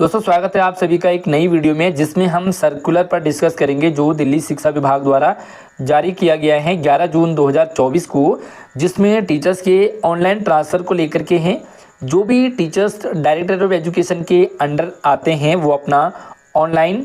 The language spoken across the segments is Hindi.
दोस्तों स्वागत है आप सभी का एक नई वीडियो में, जिसमें हम सर्कुलर पर डिस्कस करेंगे जो दिल्ली शिक्षा विभाग द्वारा जारी किया गया है 11 जून 2024 को, जिसमें टीचर्स के ऑनलाइन ट्रांसफ़र को लेकर के हैं। जो भी टीचर्स डायरेक्टर ऑफ एजुकेशन के अंडर आते हैं वो अपना ऑनलाइन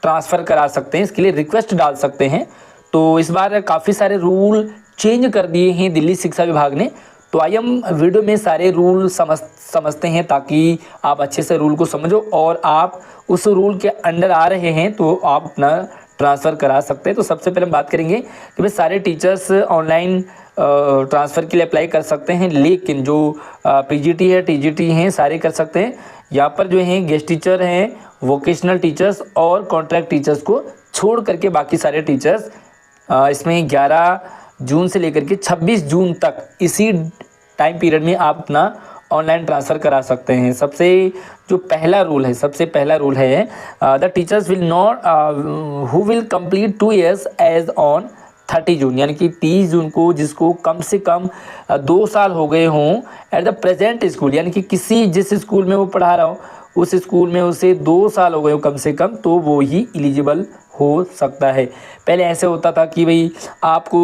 ट्रांसफ़र करा सकते हैं, इसके लिए रिक्वेस्ट डाल सकते हैं। तो इस बार काफ़ी सारे रूल चेंज कर दिए हैं दिल्ली शिक्षा विभाग ने। तो आइए हम वीडियो में सारे रूल समझते हैं ताकि आप अच्छे से रूल को समझो और आप उस रूल के अंडर आ रहे हैं तो आप अपना ट्रांसफ़र करा सकते हैं। तो सबसे पहले हम बात करेंगे कि भाई सारे टीचर्स ऑनलाइन ट्रांसफ़र के लिए अप्लाई कर सकते हैं, लेकिन जो पीजीटी है, टीजीटी हैं, सारे कर सकते हैं। यहाँ पर जो हैं गेस्ट टीचर हैं, वोकेशनल टीचर्स और कॉन्ट्रैक्ट टीचर्स को छोड़ करके बाकी सारे टीचर्स इसमें 11 जून से लेकर के 26 जून तक इसी टाइम पीरियड में आप अपना ऑनलाइन ट्रांसफ़र करा सकते हैं। जो पहला रूल है the teachers will not who will complete 2 years age on 30 June, यानी कि 30 जून को जिसको कम से कम 2 साल हो गए हों एट द प्रेजेंट स्कूल, यानी कि जिस स्कूल में वो पढ़ा रहा हो उस स्कूल में उसे 2 साल हो गए हो कम से कम, तो वो ही एलिजिबल हो सकता है। पहले ऐसे होता था कि भाई आपको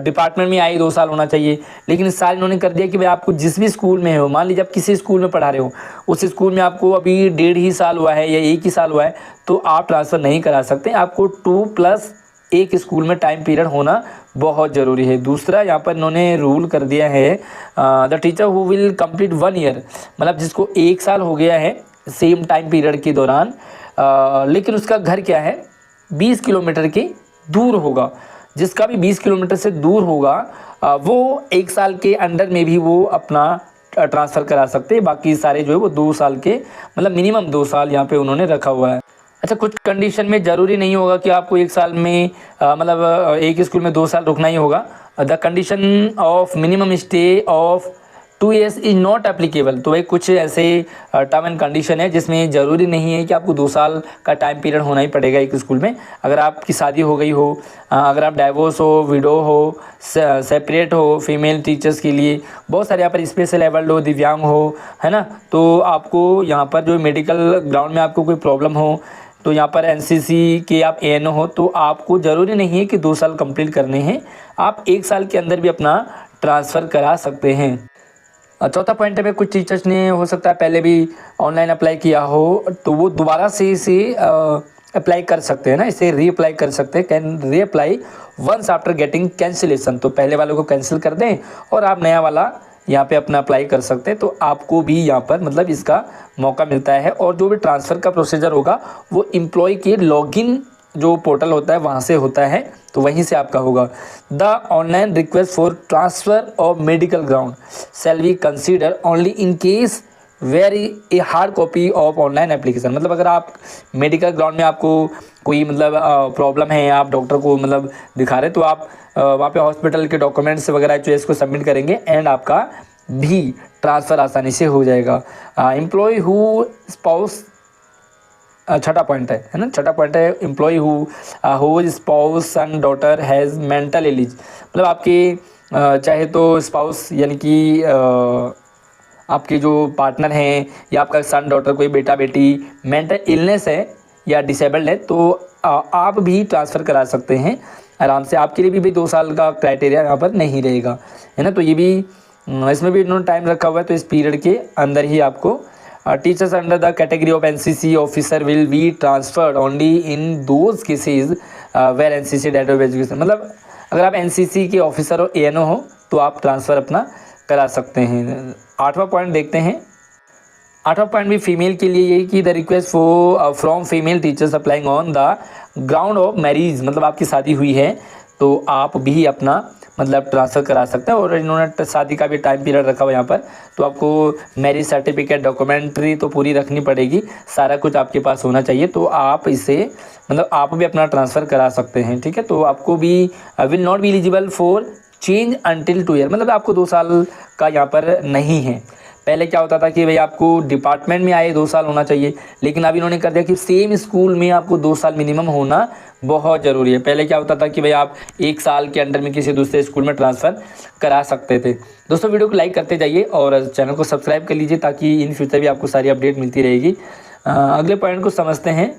डिपार्टमेंट में आए 2 साल होना चाहिए, लेकिन इस साल इन्होंने कर दिया कि भाई आपको जिस भी स्कूल में हो, मान लीजिए आप किसी स्कूल में पढ़ा रहे हो, उस स्कूल में आपको अभी 1.5 ही साल हुआ है या 1 ही साल हुआ है, तो आप ट्रांसफ़र नहीं करा सकते। आपको 2+1 स्कूल में टाइम पीरियड होना बहुत ज़रूरी है। दूसरा यहाँ पर इन्होंने रूल कर दिया है the teacher who will complete 1 year, मतलब जिसको 1 साल हो गया है सेम टाइम पीरियड के दौरान, लेकिन उसका घर क्या है 20 किलोमीटर के दूर होगा। जिसका भी 20 किलोमीटर से दूर होगा वो 1 साल के अंडर में भी वो अपना ट्रांसफ़र करा सकते हैं। बाकी सारे जो है वो 2 साल के, मतलब मिनिमम 2 साल यहाँ पे उन्होंने रखा हुआ है। अच्छा, कुछ कंडीशन में ज़रूरी नहीं होगा कि आपको 1 साल में मतलब एक स्कूल में 2 साल रुकना ही होगा। The condition of minimum stay of 2 years is not applicable. तो भाई कुछ ऐसे टर्म एंड कंडीशन है जिसमें ज़रूरी नहीं है कि आपको 2 साल का टाइम पीरियड होना ही पड़ेगा एक स्कूल में। अगर आपकी शादी हो गई हो, अगर आप डाइवोर्स हो, विडो हो, सेपरेट हो, फीमेल टीचर्स के लिए बहुत सारे यहाँ पर स्पेशल एबल्ड हो, दिव्यांग हो, है ना, तो आपको यहाँ पर जो मेडिकल ग्राउंड में आपको कोई प्रॉब्लम हो, तो यहाँ पर एनसीसी के आप एएनओ हो, तो आपको ज़रूरी नहीं है कि 2 साल कंप्लीट करने हैं, आप 1 साल के अंदर भी अपना ट्रांसफ़र करा सकते हैं। चौथा पॉइंट है, कुछ टीचर्स ने हो सकता है पहले भी ऑनलाइन अप्लाई किया हो तो वो दोबारा से इसे अप्लाई कर सकते हैं ना, इसे रीअप्लाई कर सकते हैं। Can reapply once after getting cancellation, तो पहले वालों को कैंसिल कर दें और आप नया वाला यहाँ पे अपना अप्लाई कर सकते हैं। तो आपको भी यहाँ पर मतलब इसका मौका मिलता है। और जो भी ट्रांसफ़र का प्रोसीजर होगा वो एम्प्लॉय के लॉगिन जो पोर्टल होता है वहाँ से होता है, तो वहीं से आपका होगा। The online request for transfer of medical ground shall be consider only in case where a hard copy of online application, मतलब अगर आप मेडिकल ग्राउंड में आपको कोई मतलब प्रॉब्लम है, आप डॉक्टर को मतलब दिखा रहे, तो आप वहाँ पे हॉस्पिटल के डॉक्यूमेंट्स वगैरह जो है इसको सबमिट करेंगे एंड आपका भी ट्रांसफ़र आसानी से हो जाएगा। एम्प्लॉय हु स्पाउस, छठा पॉइंट है ना, छठा पॉइंट है employ who spouse son daughter has mental illness, मतलब आपके चाहे तो स्पाउस यानी कि आपके जो पार्टनर हैं या आपका सन डॉटर कोई बेटा बेटी मेंटल इलनेस है या डिसेबल्ड है, तो आप भी ट्रांसफ़र करा सकते हैं आराम से। आपके लिए भी 2 साल का क्राइटेरिया यहाँ पर नहीं रहेगा, है ना। तो ये भी इसमें भी इन्होंने टाइम रखा हुआ है, तो इस पीरियड के अंदर ही आपको teachers under the category of NCC officer will be transferred only in those cases where NCC director of education, मतलब अगर आप एनसीसी के ऑफिसर हो, एएनओ हो, तो आप ट्रांसफ़र अपना करा सकते हैं। 8वां पॉइंट देखते हैं। 8वां पॉइंट भी फीमेल के लिए यही कि the request for from female teachers applying on the ground of marriage, मतलब आपकी शादी हुई है तो आप भी अपना मतलब ट्रांसफ़र करा सकते हैं। और इन्होंने शादी का भी टाइम पीरियड रखा हुआ यहाँ पर, तो आपको मैरिज सर्टिफिकेट, डॉक्यूमेंट्री तो पूरी रखनी पड़ेगी, सारा कुछ आपके पास होना चाहिए, तो आप इसे मतलब आप भी अपना ट्रांसफ़र करा सकते हैं, ठीक है। तो आपको भी will not be eligible for change until 2 year, मतलब आपको 2 साल का यहाँ पर नहीं है। पहले क्या होता था कि भाई आपको डिपार्टमेंट में आए 2 साल होना चाहिए, लेकिन अब इन्होंने कर दिया कि सेम स्कूल में आपको 2 साल मिनिमम होना बहुत ज़रूरी है। पहले क्या होता था कि भाई आप 1 साल के अंडर में किसी दूसरे स्कूल में ट्रांसफ़र करा सकते थे। दोस्तों वीडियो को लाइक करते जाइए और चैनल को सब्सक्राइब कर लीजिए ताकि इन फ्यूचर भी आपको सारी अपडेट मिलती रहेगी। अगले पॉइंट को समझते हैं।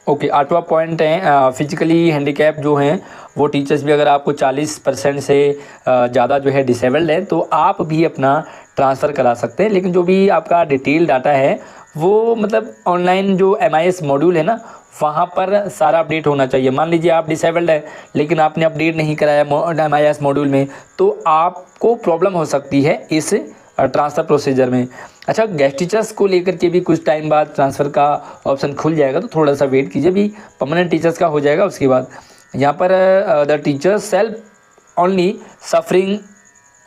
ओके, 8वां पॉइंट है फिजिकली हैंडीकैप जो हैं वो टीचर्स भी, अगर आपको 40% से ज़्यादा जो है डिसेबल्ड है तो आप भी अपना ट्रांसफ़र करा सकते हैं। लेकिन जो भी आपका डिटेल डाटा है वो मतलब ऑनलाइन जो MIS मॉड्यूल है ना, वहाँ पर सारा अपडेट होना चाहिए। मान लीजिए आप डिसेबल्ड है लेकिन आपने अपडेट नहीं कराया MIS मॉड्यूल में, तो आपको प्रॉब्लम हो सकती है इस ट्रांसफ़र प्रोसीजर में। अच्छा, गेस्ट टीचर्स को लेकर के भी कुछ टाइम बाद ट्रांसफ़र का ऑप्शन खुल जाएगा, तो थोड़ा सा वेट कीजिए, भी परमानेंट टीचर्स का हो जाएगा उसके बाद। यहाँ पर the teachers self only suffering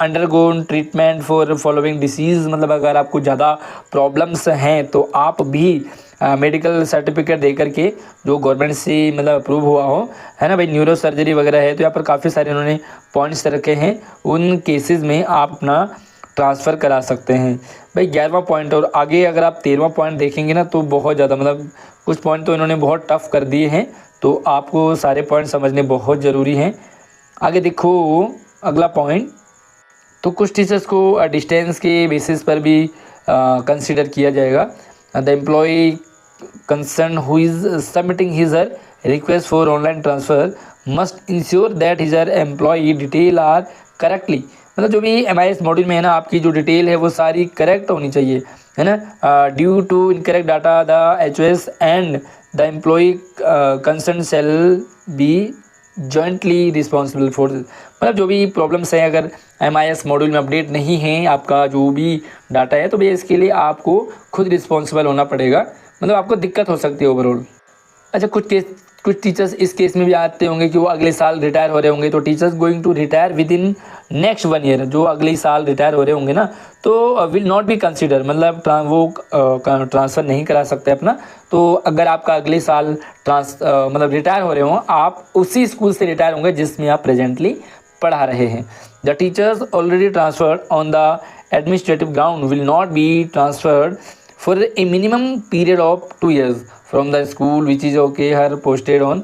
undergone treatment for following disease, मतलब अगर आपको ज़्यादा प्रॉब्लम्स हैं तो आप भी मेडिकल सर्टिफिकेट दे करके जो गवर्नमेंट से मतलब अप्रूव हुआ हो, है ना भाई, न्यूरो सर्जरी वगैरह है, तो यहाँ पर काफ़ी सारे उन्होंने पॉइंट्स रखे हैं, उन केसेस में आप अपना ट्रांसफ़र करा सकते हैं भाई। 11वां पॉइंट, और आगे अगर आप 13वां पॉइंट देखेंगे ना तो बहुत ज़्यादा मतलब कुछ पॉइंट तो इन्होंने बहुत टफ कर दिए हैं, तो आपको सारे पॉइंट समझने बहुत ज़रूरी हैं। आगे देखो अगला पॉइंट, तो कुछ टीचर्स को डिस्टेंस के बेसिस पर भी कंसीडर किया जाएगा। The employ concern who is submitting his her request for online transfer must ensure that his her employ detail are correctly, मतलब जो भी MIS मॉड्यूल में है ना, आपकी जो डिटेल है वो सारी करेक्ट होनी चाहिए, है ना। Due to incorrect data the HOS and the employ concern shall be jointly responsible for, मतलब जो भी प्रॉब्लम्स हैं, अगर MIS मॉड्यूल में अपडेट नहीं है आपका जो भी डाटा है, तो भैया इसके लिए आपको खुद रिस्पॉन्सिबल होना पड़ेगा, मतलब आपको दिक्कत हो सकती है ओवरऑल। अच्छा, कुछ टीचर्स इस केस में भी आते होंगे कि वो अगले साल रिटायर हो रहे होंगे, तो teachers going to retire within next 1 year, जो अगले साल रिटायर हो रहे होंगे ना, तो विल नॉट बी कंसिडर, मतलब वो ट्रांसफ़र नहीं करा सकते अपना। तो अगर आपका अगले साल मतलब रिटायर हो रहे हों, आप उसी स्कूल से रिटायर होंगे जिसमें आप प्रेजेंटली पढ़ा रहे हैं। The teachers already transferred on the administrative ground will not be transferred for a minimum period of 2 years from the school which is okay her posted on,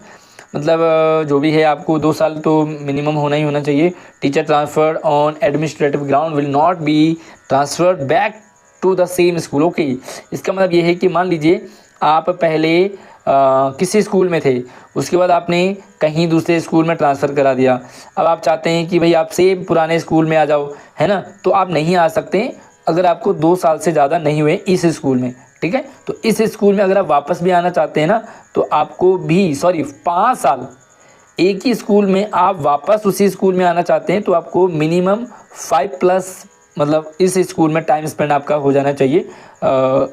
मतलब जो भी है आपको 2 साल तो मिनिमम होना ही होना चाहिए। Teacher transferred on administrative ground will not be transferred back to the same school. Okay, इसका मतलब ये है कि मान लीजिए आप पहले किसी स्कूल में थे, उसके बाद आपने कहीं दूसरे स्कूल में ट्रांसफ़र करा दिया, अब आप चाहते हैं कि भाई आप सेम पुराने स्कूल में आ जाओ, है ना, तो आप नहीं आ सकते अगर आपको 2 साल से ज़्यादा नहीं हुए इस स्कूल में, ठीक है। तो इस स्कूल में अगर आप वापस भी आना चाहते हैं ना, तो आपको भी 5 साल एक ही स्कूल में आप वापस उसी स्कूल में आना चाहते हैं, तो आपको मिनिमम 5+ मतलब इस स्कूल में टाइम स्पेंड आपका हो जाना चाहिए,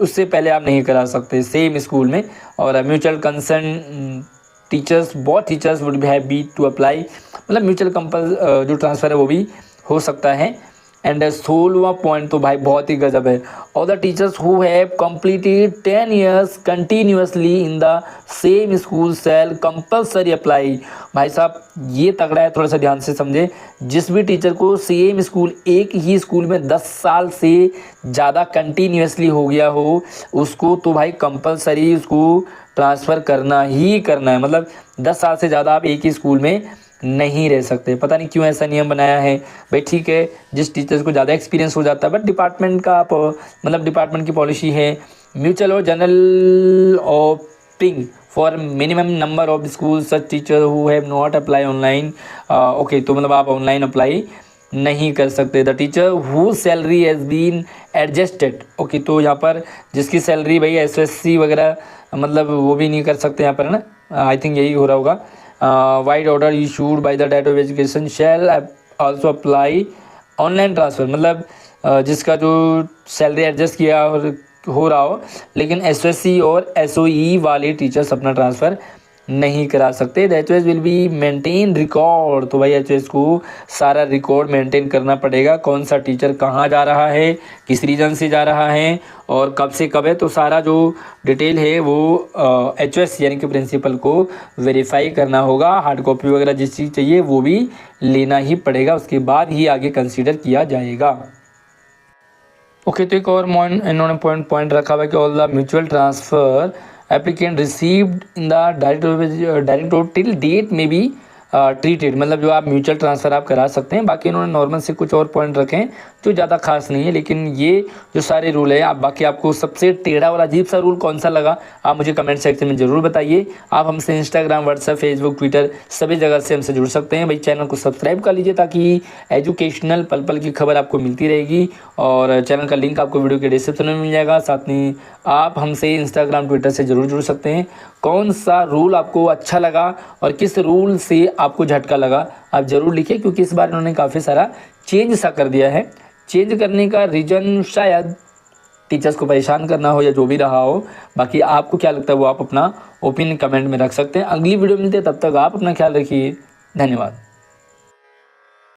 उससे पहले आप नहीं करा सकते सेम स्कूल में। और mutual concern teachers, both teachers would have be to apply, मतलब म्यूचुअल जो ट्रांसफ़र है वो भी हो सकता है। एंड 16वां पॉइंट तो भाई बहुत ही गजब है, all the teachers who have completed 10 years continuously in the same school shall compulsory apply. भाई साहब ये तगड़ा है, थोड़ा सा ध्यान से समझे। जिस भी टीचर को सेम स्कूल, एक ही स्कूल में 10 साल से ज़्यादा कंटिन्यूसली हो गया हो, उसको तो भाई कंपल्सरी उसको ट्रांसफ़र करना ही करना है, मतलब 10 साल से ज़्यादा आप एक ही स्कूल में नहीं रह सकते। पता नहीं क्यों ऐसा नियम बनाया है भाई, ठीक है जिस टीचर्स को ज़्यादा एक्सपीरियंस हो जाता है, बट डिपार्टमेंट का मतलब डिपार्टमेंट की पॉलिसी है म्यूचुअल और general opting for minimum number of school such teacher who have not apply online. Okay, तो मतलब आप ऑनलाइन अप्लाई नहीं कर सकते। The teacher who salary has been adjusted, okay, तो यहाँ पर जिसकी सैलरी भाई SSC वगैरह मतलब वो भी नहीं कर सकते यहाँ पर, है ना, आई थिंक यही हो रहा होगा। Wide order issued by the director of education shell also apply online transfer, मतलब जिसका जो सैलरी एडजस्ट किया और हो रहा हो, लेकिन SSC और SOE वाले टीचर्स अपना ट्रांसफ़र नहीं करा सकते। The HOS will be maintain record, तो भाई HOS को सारा रिकॉर्ड मेंटेन करना पड़ेगा, कौन सा टीचर कहाँ जा रहा है, किस रीजन से जा रहा है और कब से कब है, तो सारा जो डिटेल है वो HOS यानी कि प्रिंसिपल को वेरीफाई करना होगा। हार्ड कॉपी वगैरह जिस चीज़ चाहिए वो भी लेना ही पड़ेगा, उसके बाद ही आगे कंसिडर किया जाएगा। ओके, तो एक और इन्होंने पॉइंट रखा हुआ कि all the mutual transfer applicant received in the direct till date may be treated, मतलब जो आप म्यूचुअल ट्रांसफ़र आप करा सकते हैं। बाकी इन्होंने नॉर्मल से कुछ और पॉइंट रखे हैं जो ज़्यादा खास नहीं है, लेकिन ये जो सारे रूल है आप, बाकी आपको सबसे टेढ़ा और अजीब सा रूल कौन सा लगा आप मुझे कमेंट सेक्शन में ज़रूर बताइए। आप हमसे इंस्टाग्राम, व्हाट्सएप, फेसबुक, ट्विटर सभी जगह से हमसे जुड़ सकते हैं। भाई चैनल को सब्सक्राइब कर लीजिए ताकि एजुकेशनल पल पल की खबर आपको मिलती रहेगी, और चैनल का लिंक आपको वीडियो के डिस्क्रिप्शन में मिल जाएगा। साथ में आप हमसे इंस्टाग्राम, ट्विटर से ज़रूर जुड़ सकते हैं। कौन सा रूल आपको अच्छा लगा और किस रूल से आपको झटका लगा आप ज़रूर लिखिए, क्योंकि इस बार इन्होंने काफ़ी सारा चेंज सा कर दिया है। चेंज करने का रीज़न शायद टीचर्स को परेशान करना हो या जो भी रहा हो। बाकी आपको क्या लगता है वो आप अपना ओपिनियन कमेंट में रख सकते हैं। अगली वीडियो मिलते हैं, तब तक आप अपना ख्याल रखिए। धन्यवाद।